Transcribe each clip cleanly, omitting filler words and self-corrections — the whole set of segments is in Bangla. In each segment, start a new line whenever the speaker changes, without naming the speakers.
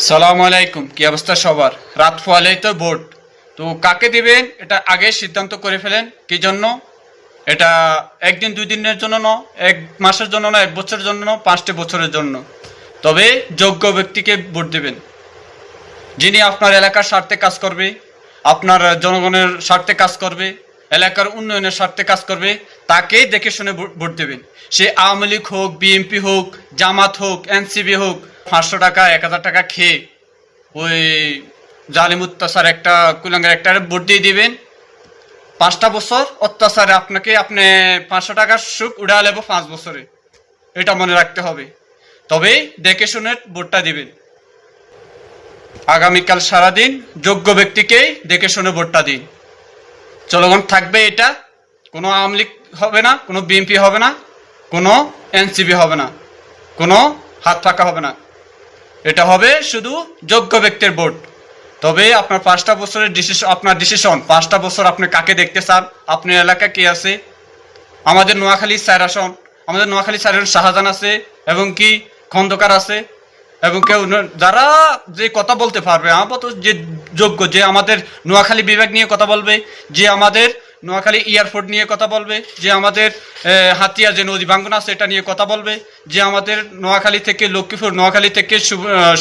সালাম আলাইকুম, কি অবস্থা সবার? রাত পোয়ালেই তো ভোট। তো কাকে দিবেন এটা আগে সিদ্ধান্ত করে ফেলেন। কি জন্য? এটা একদিন দুই দিনের জন্য ন, এক মাসের জন্য না, এক বছরের জন্য না, 5টি বছরের জন্য। তবে যোগ্য ব্যক্তিকে ভোট দিবেন, যিনি আপনার এলাকার স্বার্থে কাজ করবে, আপনার জনগণের স্বার্থে কাজ করবে, এলাকার উন্নয়নের স্বার্থে কাজ করবে। তাকেই দেখে শুনে ভোট দেবেন। সে আওয়ামী লীগ হোক, বিএনপি হোক, জামাত হোক, এনসিপি হোক। 500 টাকা 1000 টাকা খেয়ে ওই জালিম অত্যাচার একটা কুলাঙ্গার একটা ভোট দিয়ে দিবেন। 5টা বছর অত্যাচারে আপনি 500 টাকার সুখ উড়া লেব 5 বছরে। এটা মনে রাখতে হবে। তবে দেখে শুনে ভোটটা দিবেন। আগামীকাল সারাদিন যোগ্য ব্যক্তিকেই দেখে শুনে ভোটটা দিন। জনগণ থাকবে এটা। কোনো আওয়ামী লীগ হবে না, কোনো বিএনপি হবে না, কোনো এনসিপি হবে না, কোনো হাত ফাঁকা হবে না। এটা হবে শুধু যোগ্য ব্যক্তির ভোট। তবে আপনার 5টা বছরের ডিসিশন, আপনার ডিসিশন। 5টা বছর আপনি কাকে দেখতে চান, আপনার এলাকা কে আছে। আমাদের নোয়াখালী 4 আসন, আমাদের নোয়াখালী 4 শাহজাহান আছে এবং কি খন্দকার আছে এবং কেউ যারা যে কথা বলতে পারবে, আপাতত যে যোগ্য, যে আমাদের নোয়াখালী বিভাগ নিয়ে কথা বলবে, যে আমাদের নোয়াখালী এয়ারপোর্ট নিয়ে কথা বলবে, যে আমাদের হাতিয়ার যে নদী ভাঙ্গন আছে এটা নিয়ে কথা বলবে, যে আমাদের নোয়াখালী থেকে লক্ষ্মীপুর, নোয়াখালী থেকে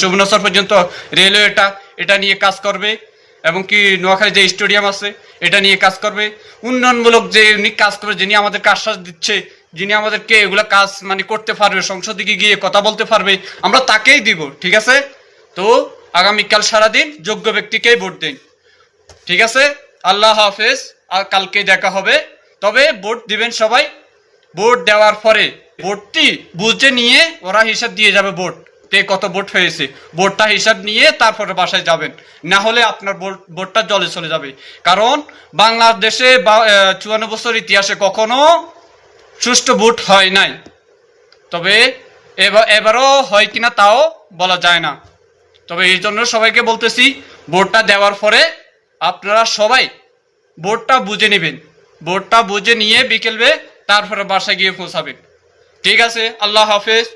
সুবর্ণচর পর্যন্ত রেলওয়েটা এটা নিয়ে কাজ করবে এবং কি নোয়াখালী যে স্টেডিয়াম আছে এটা নিয়ে কাজ করবে। উন্নয়নমূলক যে উনি কাজ করবে, যিনি আমাদেরকে আশ্বাস দিচ্ছে, যিনি আমাদেরকে এগুলা কাজ করতে পারবে, সংসদে গিয়ে কথা বলতে পারবে, আমরা তাকেই দিব। ঠিক আছে? তো আগামীকাল সারাদিন যোগ্য ব্যক্তিকেই ভোট দিন। ঠিক আছে? আল্লাহ হাফেজ। আর কালকে দেখা হবে। তবে ভোট দিবেন সবাই। ভোট দেওয়ার পরে ভোটটি বুঝে নিয়ে ওরা হিসাব দিয়ে যাবে ভোট কত ভোট হয়েছে। ভোটটা হিসাব নিয়ে তারপরে বাসায় যাবেন। না হলে আপনার ভোটটা জলে চলে যাবে। কারণ বাংলাদেশে 54 বছর ইতিহাসে কখনো সুষ্ঠু ভোট হয় নাই। তবে এবারও হয় কিনা তাও বলা যায় না। তবে এই জন্য সবাইকে বলতেছি, ভোটটা দেওয়ার পরে আপনারা সবাই ভোটটা বুঝে নেবেন। ভোটটা বুঝে নিয়ে বিকেলবে তারপরে বাসায় গিয়ে পৌঁছাবেন। ঠিক আছে? আল্লাহ হাফেজ।